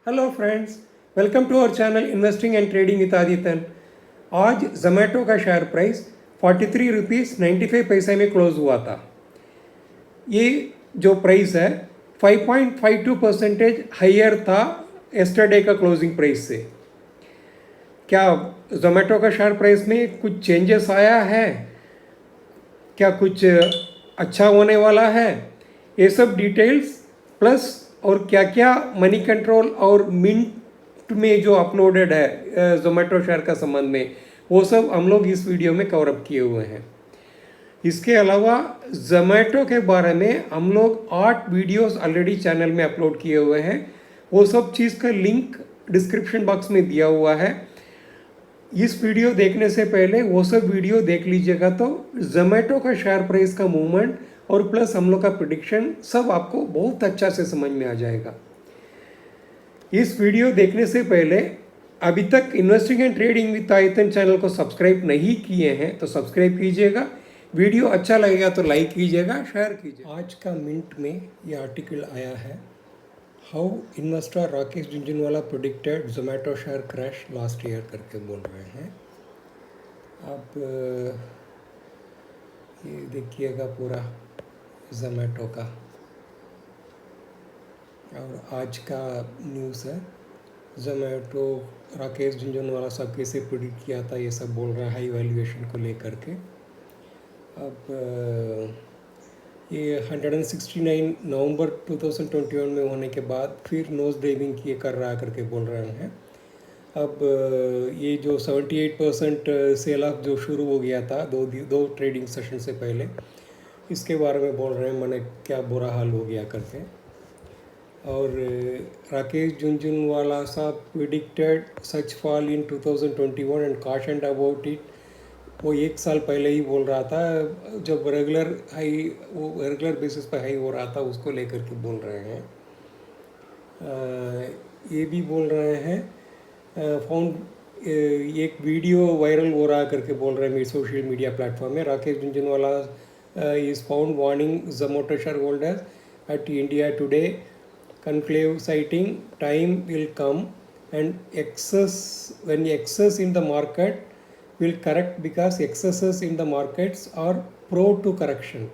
Hello friends, welcome to our channel investing and trading with Adityan. आज जोमेटो का share price 43 rupees 95 पैसे में close हुआ था। ये जो प्राइस है 5.52% हाइयर था एस्टरडे का क्लोजिंग प्राइस से। क्या जोमेटो का शेयर प्राइस में कुछ चेंजेस आया है? क्या कुछ अच्छा होने वाला है? ये सब डिटेल्स प्लस और क्या क्या मनी कंट्रोल और मिंट में जो अपलोडेड है जोमेटो शेयर का संबंध में, वो सब हम लोग इस वीडियो में कवर अप किए हुए हैं। इसके अलावा जोमेटो के बारे में हम लोग 8 वीडियोस ऑलरेडी चैनल में अपलोड किए हुए हैं। वो सब चीज़ का लिंक डिस्क्रिप्शन बॉक्स में दिया हुआ है। इस वीडियो देखने से पहले वो सब वीडियो देख लीजिएगा तो जोमेटो का शेयर प्राइस का मूवमेंट और प्लस हम लोग का प्रिडिक्शन सब आपको बहुत अच्छा से समझ में आ जाएगा। इस वीडियो देखने से पहले अभी तक investing and trading with Adithyan channel को सब्सक्राइब नहीं किए हैं तो सब्सक्राइब कीजिएगा। वीडियो अच्छा लगेगा तो लाइक कीजिएगा, शेयर कीजिएगा। आज का मिंट में ये आर्टिकल आया है, how investor Rakesh Jhunjhunwala predicted Zomato share crash last year करके बोल रहे हैं। अब ये देखिएगा पूरा जोमेटो का, और आज का न्यूज़ है जोमेटो राकेश झुंझुनवाला सब कैसे प्रेडिक्ट किया था, ये सब बोल रहा है हाई वैल्यूएशन को लेकर के। अब ये 169 नवंबर 2021 में होने के बाद फिर नोज ड्राइविंग किए कर रहा करके बोल रहे हैं। अब ये जो 78% सेल ऑफ जो शुरू हो गया था दो ट्रेडिंग सेशन से पहले, इसके बारे में बोल रहे हैं मैंने क्या बुरा हाल हो गया करके। और राकेश झुंझुनवाला साहब predicted such fall in 2021 and cautioned about it. वो 1 साल पहले ही बोल रहा था, जब रेगुलर बेसिस पर हाई हो रहा था उसको लेकर के बोल रहे हैं। ये भी बोल रहे हैं एक वीडियो वायरल हो रहा करके बोल रहे हैं सोशल मीडिया प्लेटफॉर्म में। Rakesh Jhunjhunwala is found warning Zomato share holders at India Today conclave citing time will come and when excess in the market will correct because excesses in the markets are pro to correction.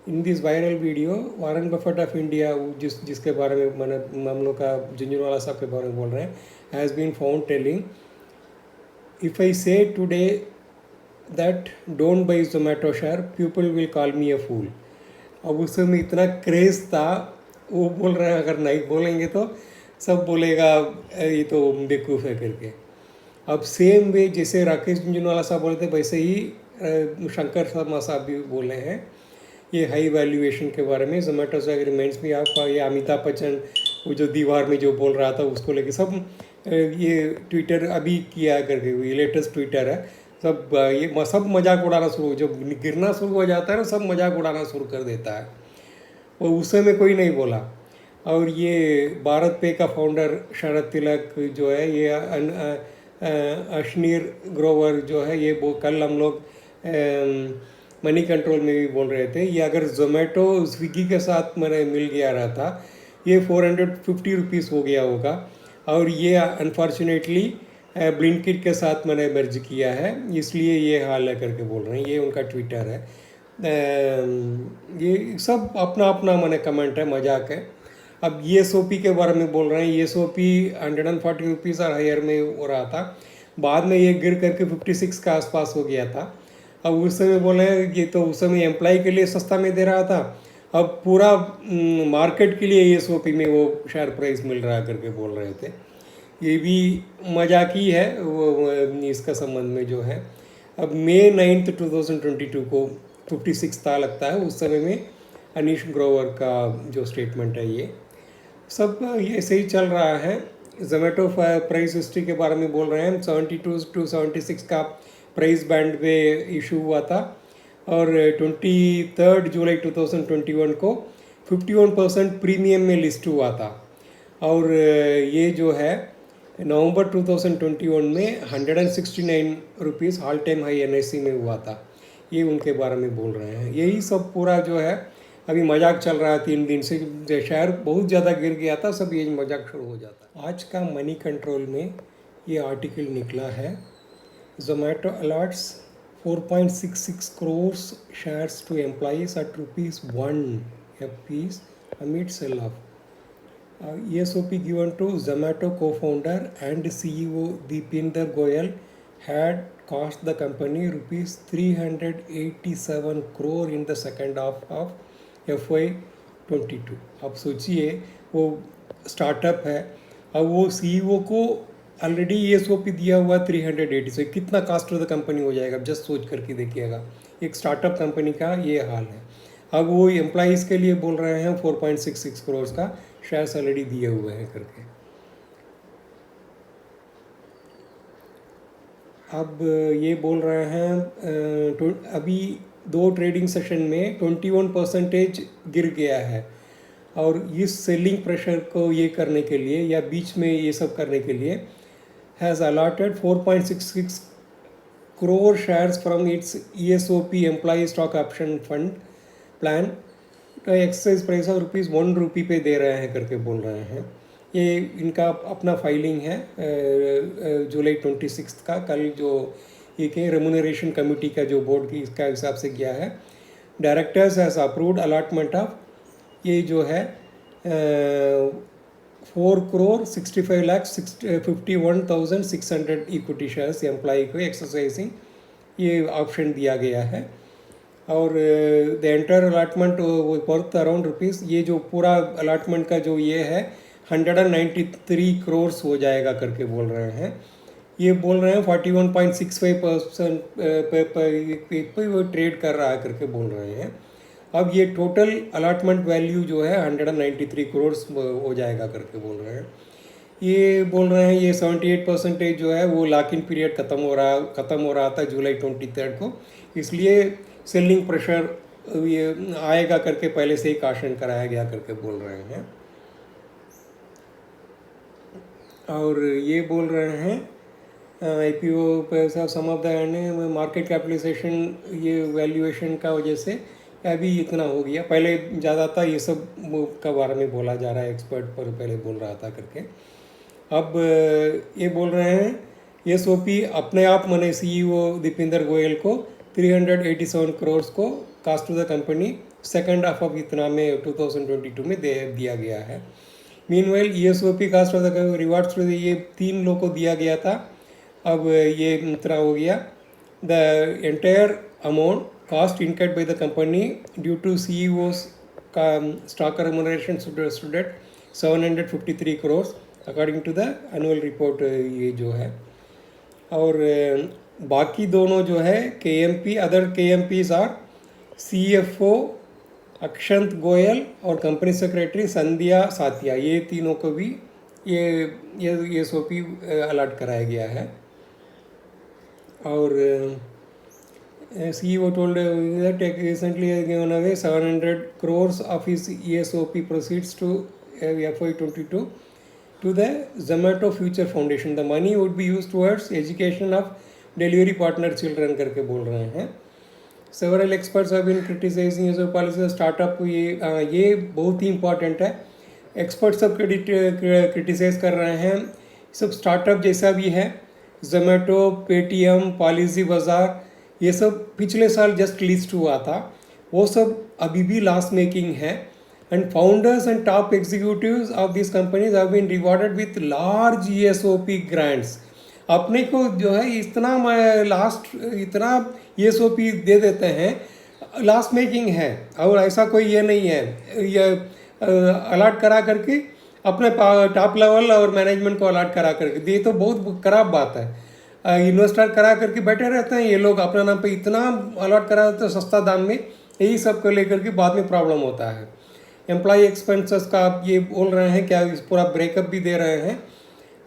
In this viral video Warren Buffett of India जिसके बारे में मैंने हम लोग का झुंझुनवाला साहब के बारे में बोल रहे हैं, has been found telling if I say today that don't buy Zomato share people will call me a fool. अब उस समय इतना क्रेज़ था, वो बोल रहे हैं अगर नहीं बोलेंगे तो सब बोलेगा ये तो बेवकूफ़ है करके। अब सेम वे जैसे राकेश झुंझुनवाला साहब बोले थे वैसे ही शंकर शर्मा साहब भी बोले हैं ये हाई वैल्यूएशन के बारे में। जोमेटो से एग्रीमेंट्स में आप ये अमिताभ बच्चन वो जो दीवार में जो बोल रहा था उसको लेके सब ये ट्विटर अभी किया करके, ये लेटेस्ट ट्विटर है, सब ये सब मजाक उड़ाना शुरू, जब गिरना शुरू हो जाता है ना सब मजाक उड़ाना शुरू कर देता है। वो उस समय कोई नहीं बोला। और ये भारत पे का फाउंडर शरद तिलक जो है, ये अश्नीर ग्रोवर जो है, ये वो कल हम लोग मनी कंट्रोल में भी बोल रहे थे, ये अगर जोमेटो स्विगी के साथ मैंने मिल गया रहा था ये 450 रुपीज़ हो गया होगा। और ये अनफॉर्चुनेटली ब्लिंकिट के साथ मैंने मर्ज किया है, इसलिए ये हाल है करके बोल रहे हैं। ये उनका ट्विटर है। ये सब अपना अपना मैंने कमेंट है, मजाक है। अब ESOP के बारे में बोल रहे हैं, ESOP 140 रुपीज़ और हायर में हो रहा था, बाद में ये गिर करके 56 के आसपास हो गया था। अब उस समय बोले ये तो उस समय एम्प्लॉय के लिए सस्ता में दे रहा था, अब पूरा मार्केट के लिए ESOP में वो शेयर प्राइस मिल रहा करके बोल रहे थे। ये भी मजाक ही है वो इसका संबंध में जो है। अब May 9, 2022 को 56 था लगता है, उस समय में अनीश ग्रोवर का जो स्टेटमेंट है, ये सब ये ऐसे ही चल रहा है। जोमेटो प्राइस हिस्ट्री के बारे में बोल रहे हैं, 72 to 76 का प्राइस बैंड पे इशू हुआ था और 23 जुलाई 2021 को 51% प्रीमियम में लिस्ट हुआ था। और ये जो है नवंबर 2021 में 169 rupees all time high NSE में हुआ था। ये उनके बारे में बोल रहे हैं। यही सब पूरा जो है अभी मजाक चल रहा है 3 दिन से, शेयर बहुत ज़्यादा गिर गया था, सब ये मजाक शुरू हो जाता। आज का मनी कंट्रोल में ये आर्टिकल निकला है, Zomato a lots 4.66 crores shares to employees at ₹1 a piece amid sell-off. ESOP given to Zomato co-founder and CEO Deepinder Goyal had cost the company ₹387 crore in the second half of FY22. अब सोचिए वो startup है, अब वो CEO को already ESOP दिया हुआ 380 से कितना कास्ट टू द कंपनी हो जाएगा, जस्ट सोच करके देखिएगा। एक स्टार्टअप कंपनी का ये हाल है। अब वो एम्प्लॉइज़ के लिए बोल रहे हैं 4.66 करोड़ का शेयर्स ऑलरेडी दिए हुए हैं करके। अब ये बोल रहे हैं अभी 2 ट्रेडिंग सेशन में 21% गिर गया है, और इस सेलिंग प्रेशर को ये करने के लिए या बीच में ये सब करने के लिए has allotted 4.66 crore shares from its ESOP employee stock option fund plan तो एक्सरसाइज प्राइस ऑफ ₹1 पे दे रहे हैं करके बोल रहे हैं। ये इनका अपना फाइलिंग है जुलाई 26 का, कल जो ये के रेम्यूनरेशन कमेटी का जो बोर्ड की इसका हिसाब से गया है। Directors has approved allotment of ये जो है 4,65,51,600 इक्विटी शेयर्स एम्प्लॉई को एक्सरसाइजिंग ये ऑप्शन दिया गया है, और the entire allotment worth around rupees, ये जो पूरा अलॉटमेंट का जो ये है 193 करोड़ हो जाएगा करके बोल रहे हैं। ये बोल रहे हैं 41.65% पे वो ट्रेड कर रहा है करके बोल रहे हैं। अब ये टोटल अलॉटमेंट वैल्यू जो है 193 करोड़ हो जाएगा करके बोल रहे हैं। ये बोल रहे हैं ये 78% जो है वो लॉक इन पीरियड ख़त्म हो रहा था जुलाई 23 को, इसलिए सेलिंग प्रेशर ये आएगा करके पहले से ही काशन कराया गया करके बोल रहे हैं। और ये बोल रहे हैं IPO पैसा सम ऑफ द मार्केट कैपिटलाइजेशन ये वैल्यूएशन का वजह से अभी इतना हो गया, पहले ज़्यादा था, ये सब का बारे में बोला जा रहा है, एक्सपर्ट पर पहले बोल रहा था करके। अब ये बोल रहे हैं ESOP अपने आप मने CEO दीपिंदर गोयल को 387 करोड़ को cost to the company second half of इतना में 2022 में दे दिया गया है। Meanwhile ESOP cost of the rewards to ये 3 लोग को दिया गया था, अब ये इतना हो गया। The entire amount cost incurred by the company due to CEO's stock remuneration stood at 753 crores according to the annual report ये जो है। और बाकी दोनों जो है KMP other KMPs are CFO Akshant Goyal और कंपनी सेक्रेटरी संध्या साथिया, ये तीनों को भी ये ESOP अलॉट कराया गया है। और CEO told that recently given away 700 crores of his ESOP proceeds to FY22 to the Zomato Future Foundation. The money would be used towards education of delivery partner children करके बोल रहे हैं। Several experts have been criticizing ESOP policy startup, ये बहुत ही important है। Expert सब criticise कर रहे हैं, सब स्टार्टअप जैसा भी है। Zomato, Paytm, पॉलिसी बाजार ये सब पिछले साल जस्ट लिस्ट हुआ था, वो सब अभी भी लॉस मेकिंग है, and founders and top executives of this companies have been rewarded with large ESOP grants. अपने को जो है इतना ESOP दे देते हैं, लॉस मेकिंग है, और ऐसा कोई ये नहीं है, ये अलॉट करा करके अपने टॉप लेवल और मैनेजमेंट को अलॉट करा करके, ये तो बहुत खराब बात है। इन्वेस्टर करा करके बैठे रहते हैं ये लोग, अपना नाम पे इतना अलॉट करा देते हैं सस्ता दाम में, यही सब को लेकर के बाद में प्रॉब्लम होता है। एम्प्लॉई एक्सपेंसेस का आप ये बोल रहे हैं क्या, पूरा ब्रेकअप भी दे रहे हैं।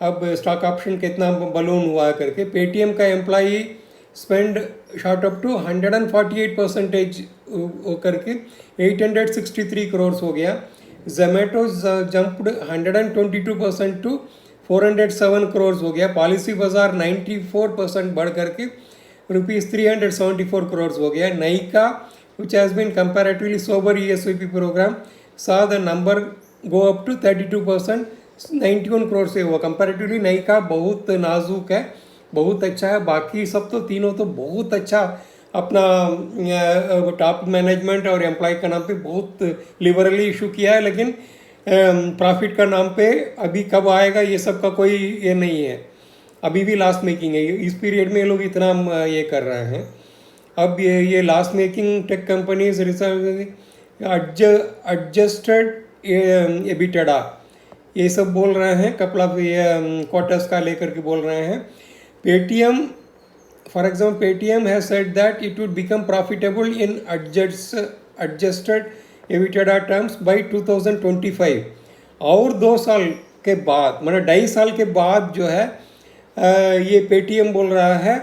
अब स्टॉक ऑप्शन कितना बलून हुआ करके, पेटीएम का employee spend shot up to 148% करके 863 करोड़ हो गया। जोमेटो जंप्ड 122% टू 407 करोड़ हो गया। पॉलिसी बाजार 94% बढ़ करके ₹374 करोड़ हो गया। Nykaa which has been comparatively sober ESOP program, saw the number go up to 32%, 91 crore से हुआ. कंपैरेटिवली नई का बहुत नाजुक है, बहुत अच्छा है. बाकी सब तो तीनों तो बहुत अच्छा अपना टॉप मैनेजमेंट और एम्प्लॉय का नाम पे बहुत लिबरली इशू किया है, लेकिन प्रॉफिट का नाम पे अभी कब आएगा ये सब का कोई ये नहीं है. अभी भी लॉस मेकिंग है. इस पीरियड में ये लोग इतना ये कर रहे हैं. अब ये loss making tech companies adjusted EBITDA ये सब बोल रहे हैं. कपल ऑफ क्वार्टर्स का लेकर के बोल रहे हैं. Paytm, for example, Paytm has said that it would become profitable in adjusted EBITDA terms by 2025. और 2 साल के बाद, मतलब 2.5 साल के बाद जो है ये पेटीएम बोल रहा है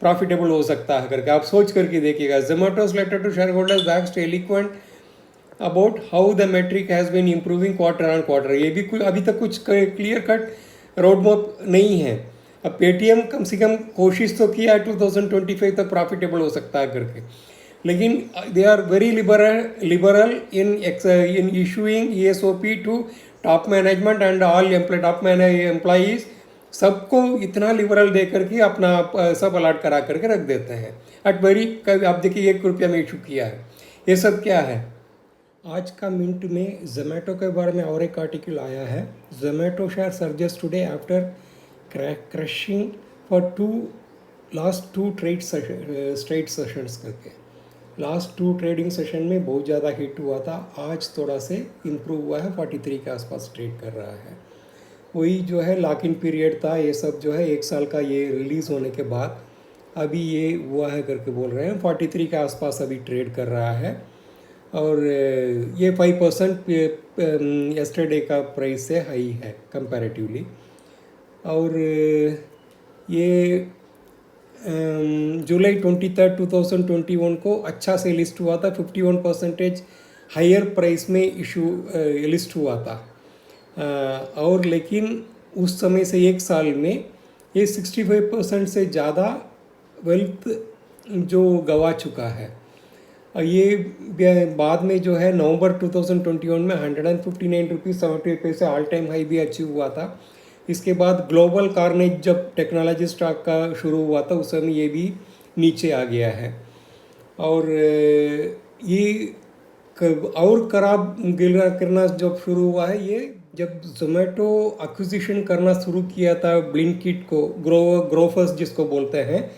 प्रॉफिटेबल हो सकता है करके. आप सोच करके देखिएगा. Zomato's letter to share holders waxed eloquent about how the metric has been improving quarter on quarter. ये भी अभी तक कुछ क्लियर कट रोड मैप नहीं है. अब पेटीएम कम से कम कोशिश तो किया 2025 तक प्रॉफिटेबल हो सकता है करके, लेकिन they are very liberal in issuing ESOP to top management and all top employees. सबको इतना लिबरल दे करके अपना सब अलर्ट करा करके रख देते हैं एट वेरी. आप देखिए 1 रुपया में इशू किया है. ये सब क्या है? आज का मिनट में जोमेटो के बारे में और एक आर्टिकल आया है. Zomato share surges today after crashing for last two straight sessions करके. लास्ट 2 ट्रेडिंग सेशन में बहुत ज़्यादा हिट हुआ था. आज थोड़ा से इम्प्रूव हुआ है, 43 के आसपास ट्रेड कर रहा है. वही जो है लॉक इन पीरियड था. ये सब जो है 1 साल का ये रिलीज़ होने के बाद अभी ये हुआ है करके बोल रहे हैं. 43 के आसपास अभी ट्रेड कर रहा है. और ये 5% यस्टरडे का प्राइस से हाई है कंपैरेटिवली. और ये जुलाई 23, 2021 को अच्छा से लिस्ट हुआ था. 51% हायर प्राइस में इशू लिस्ट हुआ था. और लेकिन उस समय से 1 साल में ये 65% से ज़्यादा वेल्थ जो गवा चुका है. ये बाद में जो है नवंबर 2021 में 159 रुपीज़ 70 पैसे ऑल टाइम हाई भी अचीव हुआ था. इसके बाद ग्लोबल कार्नेज जब टेक्नोलॉजी स्टॉक का शुरू हुआ था उस समय ये भी नीचे आ गया है. और ये और खराब गिरा करना जब शुरू हुआ है, ये जब जोमेटो एक्विजिशन करना शुरू किया था ब्लिंकिट को, ग्रोफर्स जिसको बोलते हैं,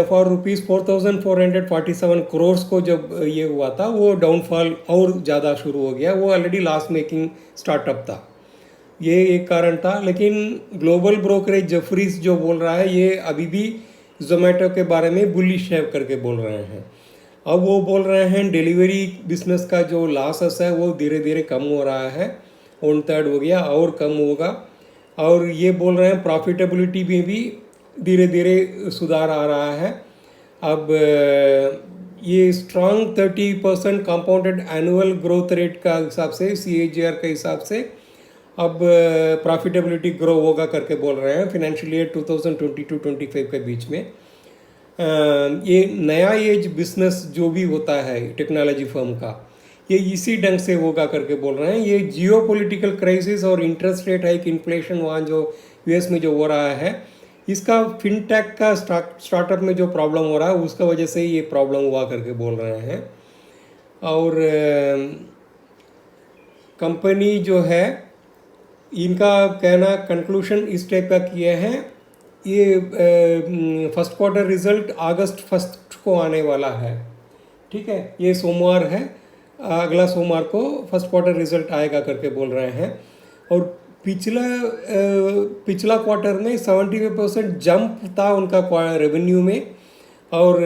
फॉर रुपीज़ 4,447 करोड़ को जब ये हुआ था, वो डाउनफॉल और ज़्यादा शुरू हो गया. वो ऑलरेडी लॉस मेकिंग स्टार्टअप था. ये एक कारण था. लेकिन ग्लोबल ब्रोकरेज जेफरीज जो बोल रहा है ये अभी भी जोमेटो के बारे में बुलिश है करके बोल रहे हैं. अब वो बोल रहे हैं डिलीवरी बिजनेस का जो लॉसेस है वो धीरे धीरे कम हो रहा है. 1/3 हो गया और कम होगा. और ये बोल रहे हैं प्रॉफिटेबिलिटी में भी धीरे धीरे सुधार आ रहा है. अब ये strong 30% compounded annual growth rate का हिसाब से, CAGR के हिसाब से अब प्रॉफिटेबिलिटी ग्रो होगा करके बोल रहे हैं फाइनेंशियल ईयर 2022-25 के बीच में. ये नया एज बिजनेस जो भी होता है टेक्नोलॉजी फर्म का, ये इसी ढंग से होगा करके बोल रहे हैं. ये जियो पोलिटिकल क्राइसिस और इंटरेस्ट रेट हाइक, इन्फ्लेशन वहाँ जो US में जो हो रहा है, इसका फिनटेक का स्टार्टअप में जो प्रॉब्लम हो रहा है उसका वजह से ये प्रॉब्लम हुआ करके बोल रहे हैं. और कंपनी जो है इनका कहना कंक्लूशन इस टाइप का किए हैं. ये फर्स्ट क्वार्टर रिजल्ट अगस्त 1 को आने वाला है. ठीक है, ये सोमवार है, अगला सोमवार को फर्स्ट क्वार्टर रिजल्ट आएगा करके बोल रहे हैं. और पिछला क्वार्टर में 75% जंप था उनका रेवेन्यू में. और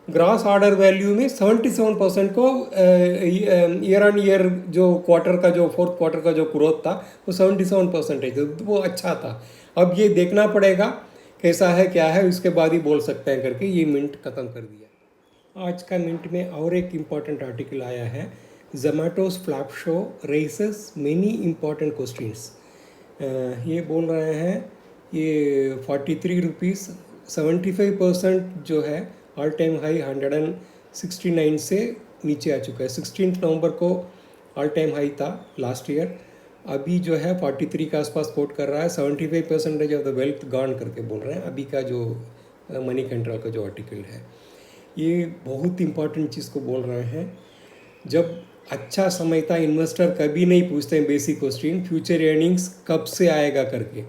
ग्रॉस ऑर्डर वैल्यू में 77% को ईयर ऑन ईयर जो क्वार्टर का जो फोर्थ क्वार्टर का जो ग्रोथ था वो 77% है. वो अच्छा था. अब ये देखना पड़ेगा कैसा है क्या है, उसके बाद ही बोल सकते हैं करके ये मिनट ख़त्म कर दिया. आज का मिनट में और एक इम्पॉर्टेंट आर्टिकल आया है. Zomato's flop show raises many important questions. ये बोल रहे हैं ये 43 रुपीज़ 75% जो है ऑल टाइम हाई 100 69 से नीचे आ चुका है। 16 नवंबर को ऑल टाइम हाई था लास्ट ईयर, अभी जो है 43 के आसपास कोट कर रहा है। 75% ऑफ द वेल्थ गॉन करके बोल रहे हैं अभी का जो मनी कंट्रोल का जो आर्टिकल है। ये बहुत इंपॉर्टेंट चीज़ को बोल रहे हैं। जब अच्छा समय था, इन्वेस्टर कभी नहीं पूछते हैं बेसिक क्वेश्चन फ्यूचर अर्निंग्स कब से आएगा करके।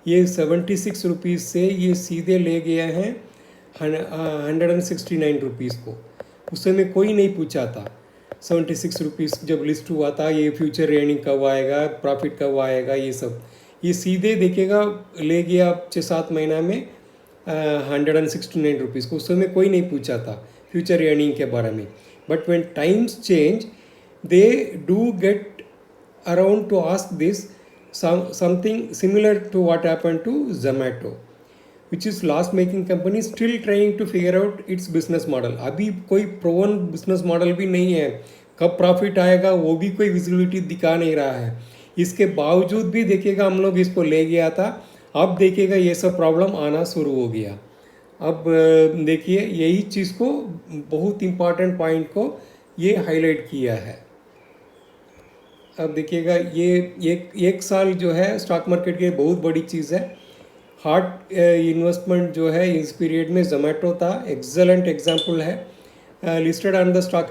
ये 76 रुपीज़ से ये सीधे ले गए हैं 169 रुपीज़ को। उस समय कोई नहीं पूछा था। 76 रुपीज़ जब लिस्ट हुआ था, ये फ्यूचर अर्निंग कब आएगा, प्रॉफिट कब आएगा, ये सब ये सीधे देखेगा ले गया 6-7 महीना में 169 रुपीज़ को। उस समय कोई नहीं पूछा था फ्यूचर अर्निंग के बारे में। But when times change they do get around two ask this something similar to what happened to Zomato, which is loss making company still trying to figure out its business model. अभी कोई proven business model भी नहीं है, कब profit आएगा वो भी कोई विजिबिलिटी दिखा नहीं रहा है। इसके बावजूद भी देखिएगा हम लोग इसको ले गया था, अब देखिएगा ये सब प्रॉब्लम आना शुरू हो गया। अब देखिए यही चीज़ को बहुत इम्पॉर्टेंट पॉइंट को ये हाईलाइट किया है। अब देखिएगा ये एक साल जो है स्टॉक मार्केट की बहुत बड़ी चीज़ है। हार्ड इन्वेस्टमेंट जो है इस पीरियड में जोमेटो था, एक्सेलेंट एग्जांपल है। लिस्टेड ऑन द स्टॉक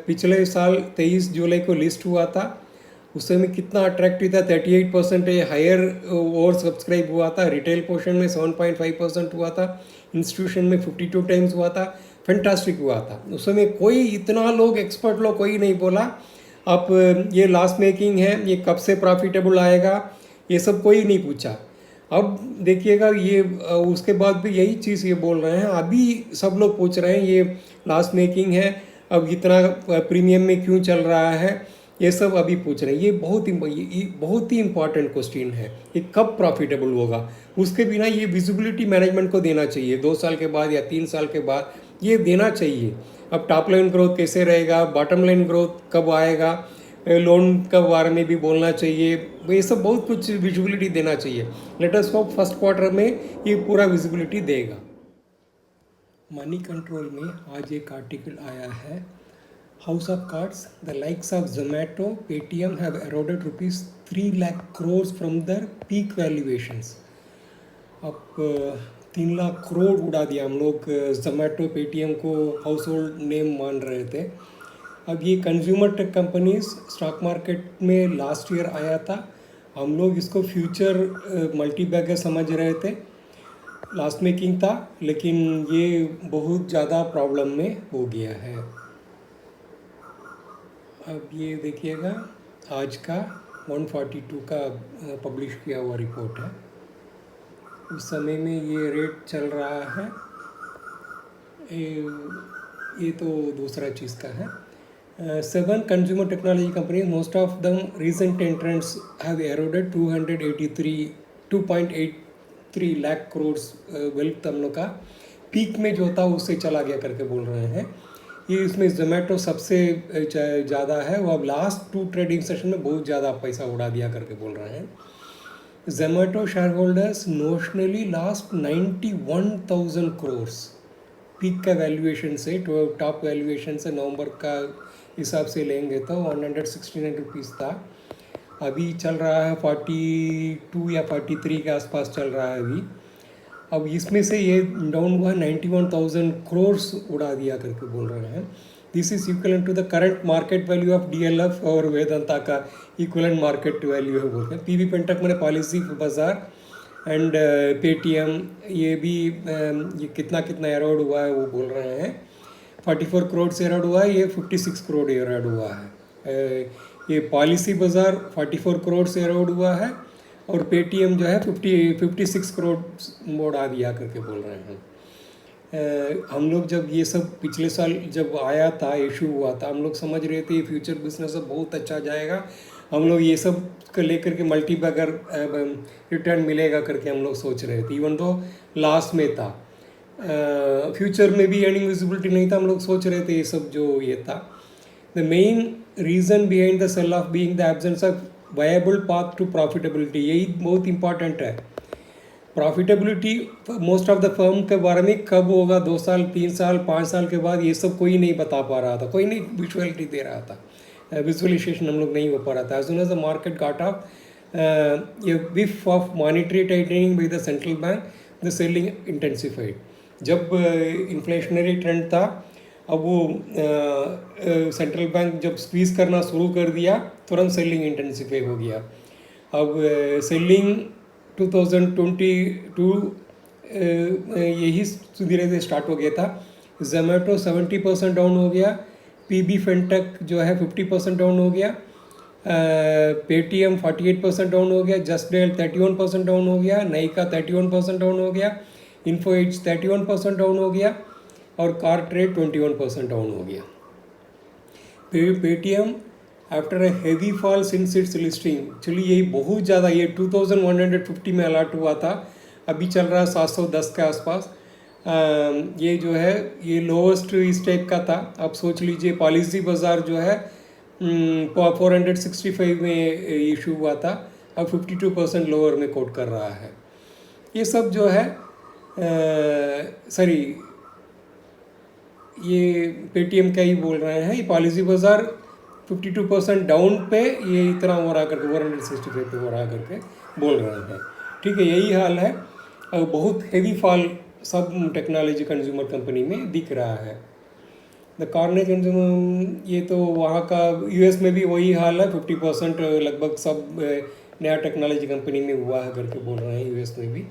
पिछले साल 23 जुलाई को लिस्ट हुआ था। उस समय कितना अट्रैक्टिव था, 38% हायर ओवर सब्सक्राइब हुआ था। रिटेल पोर्शन में 7.5% हुआ था, इंस्टीट्यूशन में 52 टाइम्स हुआ था, फैंटास्टिक हुआ था। उस समय कोई इतना लोग एक्सपर्ट लोग कोई नहीं बोला अब ये लॉस मेकिंग है, ये कब से प्रॉफिटेबल आएगा, ये सब कोई नहीं पूछा। अब देखिएगा ये उसके बाद भी यही चीज़ ये बोल रहे हैं, अभी सब लोग पूछ रहे हैं ये लॉस मेकिंग है, अब इतना प्रीमियम में क्यों चल रहा है, ये सब अभी पूछ रहे हैं। ये बहुत ही इम्पॉर्टेंट क्वेश्चन है, ये कब प्रॉफिटेबल होगा। उसके बिना ये विजिबिलिटी मैनेजमेंट को देना चाहिए, 2 साल के बाद या 3 साल के बाद ये देना चाहिए। अब टॉप लाइन ग्रोथ कैसे रहेगा, बॉटम लाइन ग्रोथ कब आएगा, लोन के बारे में भी बोलना चाहिए, ये सब बहुत कुछ विजिबिलिटी देना चाहिए। Let us hope first quarter में ये पूरा विजिबिलिटी देगा। मनी कंट्रोल में आज एक आर्टिकल आया है, house of cards, the likes of Zomato, Paytm have eroded ₹3 lakh crore from their peak valuations. अब 3 लाख करोड़ उड़ा दिया हम लोग। जोमेटो पेटीएम को हाउस होल्ड नेम मान रहे थे। अब ये consumer tech companies stock market में लास्ट ईयर आया था, हम लोग इसको फ्यूचर मल्टी बैगर समझ रहे थे, लॉस मेकिंग था, लेकिन ये बहुत ज़्यादा प्रॉब्लम में हो गया है। अब ये देखिएगा आज का 142 का पब्लिश किया हुआ रिपोर्ट है। उस समय में ये रेट चल रहा है, ये तो दूसरा चीज़ का है। 7 consumer technology company, most of them recent entrants have eroded 283 lakh crore wealth हम लोग का पीक में जो था उससे चला गया करके बोल रहे हैं। ये इसमें जोमेटो सबसे ज़्यादा है, वो अब लास्ट 2 ट्रेडिंग सेशन में बहुत ज़्यादा पैसा उड़ा दिया करके बोल रहे हैं। Zomato share holders नोशनली last 91,000 crore peak का वैल्यूएशन से, टॉप वैल्यूएशन से नवंबर का हिसाब से लेंगे तो 169 रुपीज़ था, अभी चल रहा है 42 या 43 के आसपास चल रहा है अभी। अब इसमें से ये डाउन हुआ 91,000 करोड़ उड़ा दिया करके बोल रहे हैं। This is equivalent to the current market value of DLF और वेदांता का इक्वलेंट मार्केट वैल्यू है बोलते हैं। PB पेंटक मैंने पॉलिसी बाजार एंड पेटीएम ये भी ये कितना एरोड हुआ है वो बोल रहे हैं। 44 करोड़ से एरोड हुआ है, ये 56 करोड़ एरोड हुआ है। ये पॉलिसी बाजार 44 करोड़ से एरोड हुआ है और पेटीएम जो है 56 करोड़ मोड़ आ दिया करके बोल रहे हैं। हम लोग जब ये सब पिछले साल जब आया था, इशू हुआ था, हम लोग समझ रहे थे फ्यूचर बिजनेस बहुत अच्छा जाएगा, हम लोग ये सब को लेकर के मल्टी बैगर रिटर्न मिलेगा करके हम लोग सोच रहे थे। इवन तो लास्ट में था, फ्यूचर में भी अर्निंग विजिबिलिटी नहीं था, हम लोग सोच रहे थे ये सब जो ये था। The main reason behind the sell off being the absence of viable path to profitability, यही बहुत इंपॉर्टेंट है। Profitability most of the firm के बारे में कब होगा, 2 साल 3 साल 5 साल के बाद, ये सब कोई नहीं बता पा रहा था, कोई नहीं विजुअलिटी दे रहा था, विजुअलाइजेशन हम लोग नहीं हो पा रहा था. As soon as the market got up a whiff of monetary tightening by the central bank, the selling intensified. जब इन्फ्लेशनरी ट्रेंड था, अब वो सेंट्रल बैंक जब स्क्वीज़ करना शुरू कर दिया, तुरंत सेलिंग इंटेंसिफाई हो गया. अब सेलिंग 2022 यही धीरे धीरे स्टार्ट हो गया था. जोमेटो 70% डाउन हो गया, पीबी फिनटेक जो है 50% डाउन हो गया, पेटीएम 48% डाउन हो गया, जस्ट डायल 31% डाउन हो गया, नाइका 31% डाउन हो गया, इन्फो एज 31% डाउन हो गया और कार ट्रेड 21% डाउन हो गया. Paytm after a heavy fall since it's listing, चलिए यही बहुत ज़्यादा, ये 2150 में अलर्ट हुआ था, अभी चल रहा है 710 के आसपास. ये जो है ये लोवेस्ट इस टाइप का था. अब सोच लीजिए पॉलिसी बाज़ार जो है 465 में इशू हुआ था, अब 52% लोअर में कोट कर रहा है. ये सब जो है सॉरी ये पेटीएम का ही बोल रहे हैं, ये पॉलिसी बाज़ार 52% डाउन पे ये इतना हो रहा करके 465 पे हो रहा करके बोल रहे हैं. ठीक है, यही हाल है. बहुत हेवी फॉल सब टेक्नोलॉजी कंज्यूमर कंपनी में दिख रहा है. द कार्नेज कंज्यूमर, ये तो वहाँ का यूएस में भी वही हाल है, 50% लगभग सब नया टेक्नोलॉजी कंपनी में हुआ है करके बोल रहे हैं यूएस में भी.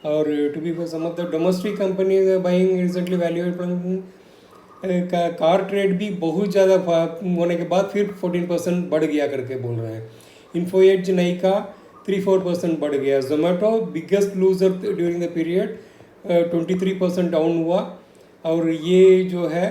और to be some of the domestic companies buying recently valuable का कार ट्रेड भी बहुत ज़्यादा होने के बाद फिर 14% बढ़ गया करके बोल रहे हैं. इन्फो एज नाइका 3-4% बढ़ गया. Zomato biggest loser during the period 23% down हुआ. और ये जो है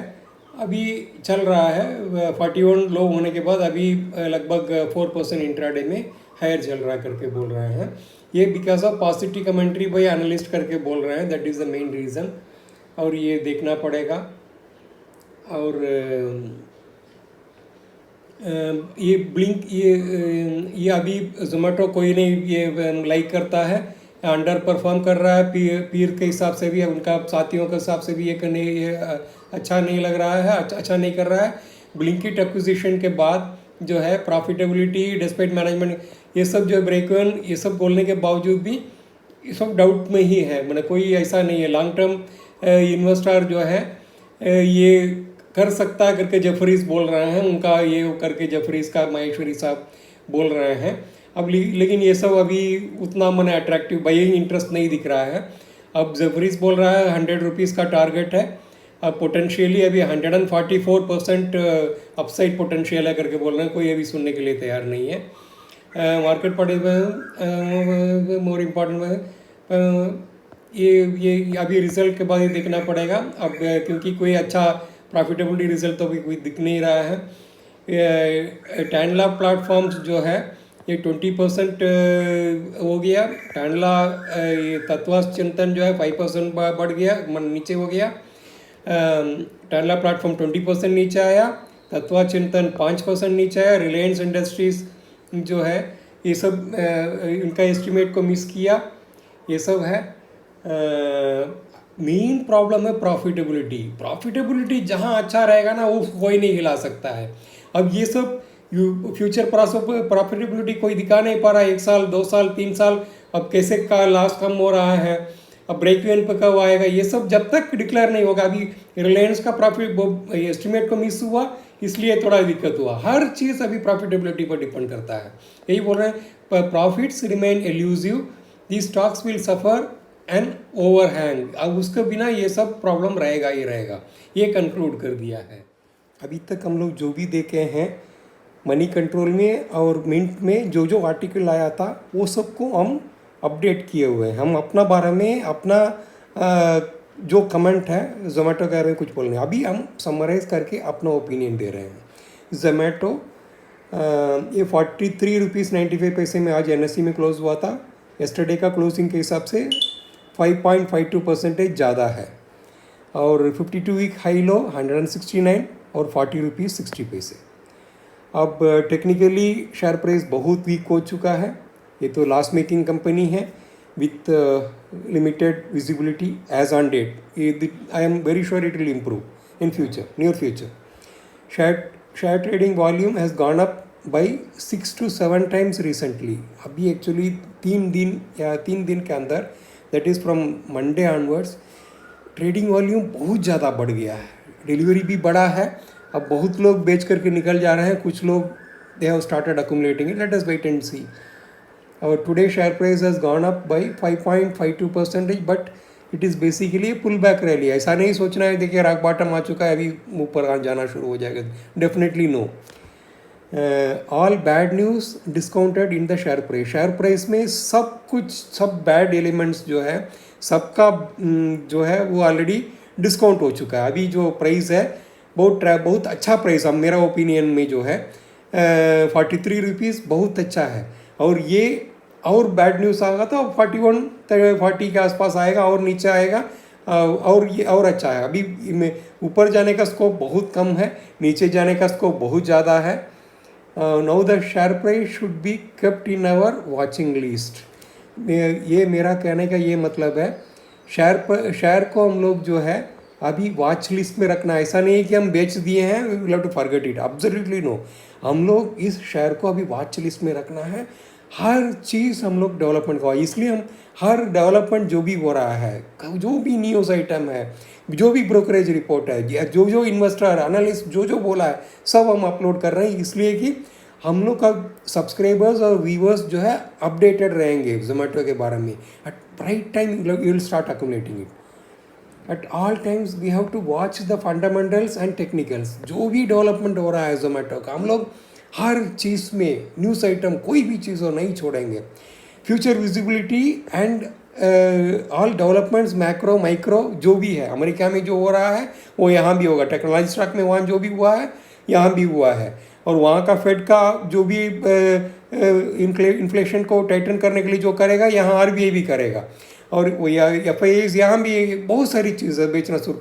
अभी चल रहा है 41 लो होने के बाद अभी लगभग 4% इंट्राडे में हायर चल रहा करके बोल रहे हैं. ये because of positive commentary by analyst करके बोल रहे हैं, that is the main reason. और ये देखना पड़ेगा. और ये ब्लिंक ये अभी जोमेटो कोई नहीं ये लाइक करता है, अंडर परफॉर्म कर रहा है पीर के हिसाब से भी, उनका साथियों के हिसाब से भी ये अच्छा नहीं लग रहा है, अच्छा नहीं कर रहा है. ब्लिंकिट एक्विजिशन के बाद जो है प्रॉफिटेबिलिटी डिस्पाइट मैनेजमेंट, ये सब जो ब्रेक इवन, ये सब बोलने के बावजूद भी ये सब डाउट में ही है. मतलब कोई ऐसा नहीं है लॉन्ग टर्म इन्वेस्टर जो है ये कर सकता है करके जफरीज बोल रहे हैं, उनका ये करके जफरीज का माहेश्वरी साहब बोल रहे हैं. अब लेकिन ये सब अभी उतना मन अट्रैक्टिव बाइंग इंटरेस्ट नहीं दिख रहा है. अब जफरीज बोल रहा है 100 रुपीज़ का टारगेट है. अब पोटेंशियली अभी 144% अपसाइड पोटेंशियल है करके बोल रहे हैं. कोई अभी सुनने के लिए तैयार नहीं है. मार्केट पड़े मोर इम्पॉर्टेंट ये अभी रिजल्ट के बाद ही देखना पड़ेगा. अब क्योंकि कोई अच्छा प्रॉफिटेबिलिटी रिजल्ट तो अभी कोई दिख नहीं रहा है. टैनला प्लेटफॉर्म्स जो है ये 20% हो गया. टैनला ये तत्वा चिंतन जो है 5% बढ़ गया, नीचे हो गया. टैनला प्लेटफॉर्म 20% नीचे आया, तत्वा चिंतन 5% नीचे आया. रिलायंस इंडस्ट्रीज जो है ये सब इनका एस्टिमेट को मिस किया. ये सब है. मेन प्रॉब्लम है प्रॉफिटेबिलिटी जहाँ अच्छा रहेगा ना वो कोई नहीं हिला सकता है. अब ये सब फ्यूचर प्रॉफिटेबिलिटी कोई दिखा नहीं पा रहा है. 1 साल 2 साल 3 साल अब कैसे का लास्ट कम हो रहा है, अब ब्रेक इवन पे कब आएगा, ये सब जब तक डिक्लेयर नहीं होगा. अभी रिलायंस का प्रॉफिट एस्टिमेट को मिस हुआ इसलिए थोड़ा दिक्कत हुआ. हर चीज़ अभी प्रॉफिटेबिलिटी पर डिपेंड करता है. यही बोल रहे हैं profits remain elusive, the stocks will suffer and overhang. अब उसके बिना ये सब प्रॉब्लम रहेगा ही रहेगा, ये कंक्लूड कर दिया है. अभी तक हम लोग जो भी देखे हैं मनी कंट्रोल में और मिंट में जो जो आर्टिकल आया था वो सबको हम अपडेट किए हुए हैं. हम अपना बारे में अपना जो कमेंट है जोमेटो के बारे में कुछ बोलने, अभी हम समराइज करके अपना ओपिनियन दे रहे हैं. जोमेटो ये 43 रुपीज़ 95 पैसे में आज NSE में क्लोज हुआ था. येस्टरडे का क्लोजिंग के हिसाब से 5.52% ज़्यादा है. और 52 वीक हाई लो 169 और 40 रुपीज़ 60 पैसे. अब टेक्निकली शेयर प्राइस बहुत वीक हो चुका है. ये तो लॉस मेकिंग कंपनी है. with limited visibility as on date. I am very sure it will improve in future, near future. Share trading volume has gone up by 6 to 7 times recently. अभी actually 3 दिन के अंदर, that is from Monday onwards, trading volume बहुत ज़्यादा बढ़ गया है. Delivery भी बढ़ा है. अब बहुत लोग बेच करके निकल जा रहे हैं. कुछ लोग they have started accumulating it. Let us wait and see. Our today share price has gone up by 5.52%, but it is basically a pullback rally. ऐसा नहीं सोचना है देखिए रॉक बॉटम आ चुका है अभी ऊपर जाना शुरू हो जाएगा. Definitely no. All bad news discounted in the share price. Share price में सब बैड एलिमेंट्स जो है सबका जो है वो ऑलरेडी डिस्काउंट हो चुका है. अभी जो प्राइस है बहुत अच्छा प्राइस, अब मेरा ओपिनियन में जो है 43 रुपीज़ बहुत अच्छा है. और ये और बैड न्यूज़ आएगा तो 41-40 के आसपास आएगा और नीचे आएगा और ये और अच्छा है. अभी में ऊपर जाने का स्कोप बहुत कम है, नीचे जाने का स्कोप बहुत ज़्यादा है. Now the share price should be kept in our watching list. ये मेरा कहने का ये मतलब है, शेयर को हम लोग जो है अभी वॉच लिस्ट में रखना. ऐसा नहीं है कि हम बेच दिए हैं, we will have to forget it. Absolutely no. हम लोग इस शेयर को अभी वॉच लिस्ट में रखना है. हर चीज़ हम लोग डेवलपमेंट का, इसलिए हम हर डेवलपमेंट जो भी हो रहा है, जो भी न्यूज़ आइटम है, जो भी ब्रोकरेज रिपोर्ट है, जो इन्वेस्टर एनालिस्ट जो बोला है, सब हम अपलोड कर रहे हैं. इसलिए कि हम लोग का सब्सक्राइबर्स और व्यूवर्स जो है अपडेटेड रहेंगे जोमेटो के बारे में. At right time you will start accumulating it. At all times we have to watch the fundamentals and technicals. जो भी डेवलपमेंट हो रहा है जोमेटो का, हम लोग हर चीज़ में न्यूज़ आइटम कोई भी चीज़ हो नहीं छोड़ेंगे. Future visibility and all developments macro micro जो भी है, अमेरिका में जो हो रहा है वो यहाँ भी होगा. टेक्नोलॉजी स्टॉक में वहाँ जो भी हुआ है यहाँ भी हुआ है. और वहाँ का फेड का जो भी इन्फ्लेशन को टाइटन करने के लिए जो करेगा, यहाँ आरबीआई भी करेगा. और FIIs यहाँ भी बहुत सारी चीज़ें बेचना शुरू.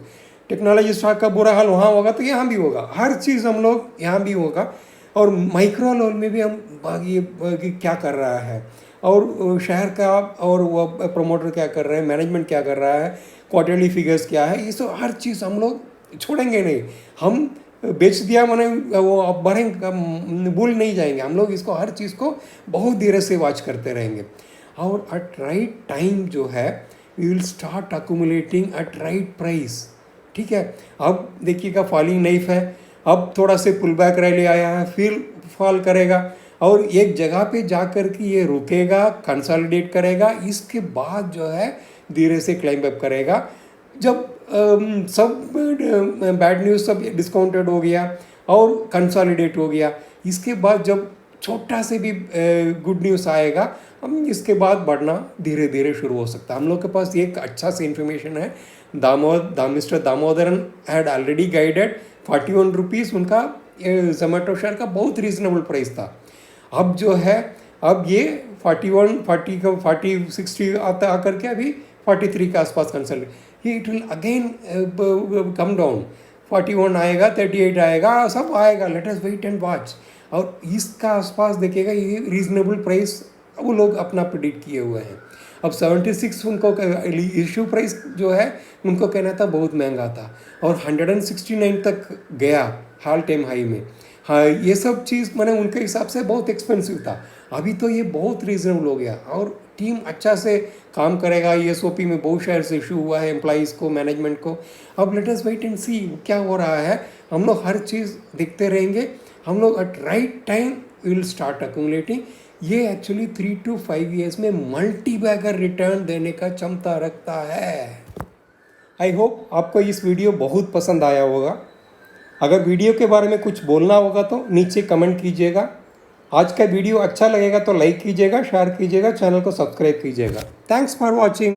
टेक्नोलॉजी स्टॉक का बुरा हाल वहाँ होगा तो यहाँ भी होगा. हर चीज़ हम लोग यहाँ भी होगा. और माइक्रो लेवल में भी हम ये क्या कर रहा है, और शहर का और वो प्रमोटर क्या कर रहे हैं, मैनेजमेंट क्या कर रहा है, क्वार्टरली फिगर्स क्या है, ये सब हर चीज़ हम लोग छोड़ेंगे नहीं. हम बेच दिया मैंने वो अब बढ़ेंगे, भूल नहीं जाएंगे. हम लोग इसको हर चीज़ को बहुत धीरे से वॉच करते रहेंगे. और एट राइट टाइम जो है we will start accumulating at right price. ठीक है. अब देखिएगा फॉलिंग नाइफ है, अब थोड़ा से पुल बैक रैली आया है, फिर फॉल करेगा और एक जगह पे जा कर के ये रुकेगा, कंसोलिडेट करेगा. इसके बाद जो है धीरे से क्लाइंब अप करेगा. जब सब बैड न्यूज़ सब डिस्काउंटेड हो गया और कंसोलिडेट हो गया, इसके बाद जब छोटा से भी गुड न्यूज़ आएगा, हम इसके बाद बढ़ना धीरे धीरे शुरू हो सकता है. हम लोग के पास एक अच्छा सा इन्फॉर्मेशन है. Mister Damodaran had already guided 41 rupees उनका जोमेटो शेयर का बहुत रीजनेबल प्राइस था. अब जो है अब ये 40 60 आता आकर के अभी 43 के आसपास consult. It will again come down. 41 आएगा, 38 आएगा, सब आएगा. Let us wait and watch. और इसका आसपास देखिएगा ये रीजनेबल प्राइस वो लोग अपना प्रेडिक्ट किए हुए हैं. अब 76 उनको इश्यू प्राइस जो है उनको कहना था बहुत महंगा था, और 169 तक गया हाल टाइम हाई में. हाँ, ये सब चीज़ मैंने उनके हिसाब से बहुत एक्सपेंसिव था. अभी तो ये बहुत रीजनेबल हो गया और टीम अच्छा से काम करेगा. ESOP में बहुत शेयर से इशू हुआ है एम्प्लॉइज़ को, मैनेजमेंट को. अब लेट अस वेट एंड सी क्या हो रहा है. हम लोग हर चीज़ देखते रहेंगे. हम लोग at right time will start accumulating. ये एक्चुअली 3 to 5 ईयर्स में मल्टी बैगर रिटर्न देने का क्षमता रखता है. आई होप आपको इस वीडियो बहुत पसंद आया होगा. अगर वीडियो के बारे में कुछ बोलना होगा तो नीचे कमेंट कीजिएगा. आज का वीडियो अच्छा लगेगा तो लाइक कीजिएगा, शेयर कीजिएगा, चैनल को सब्सक्राइब कीजिएगा. Thanks for watching.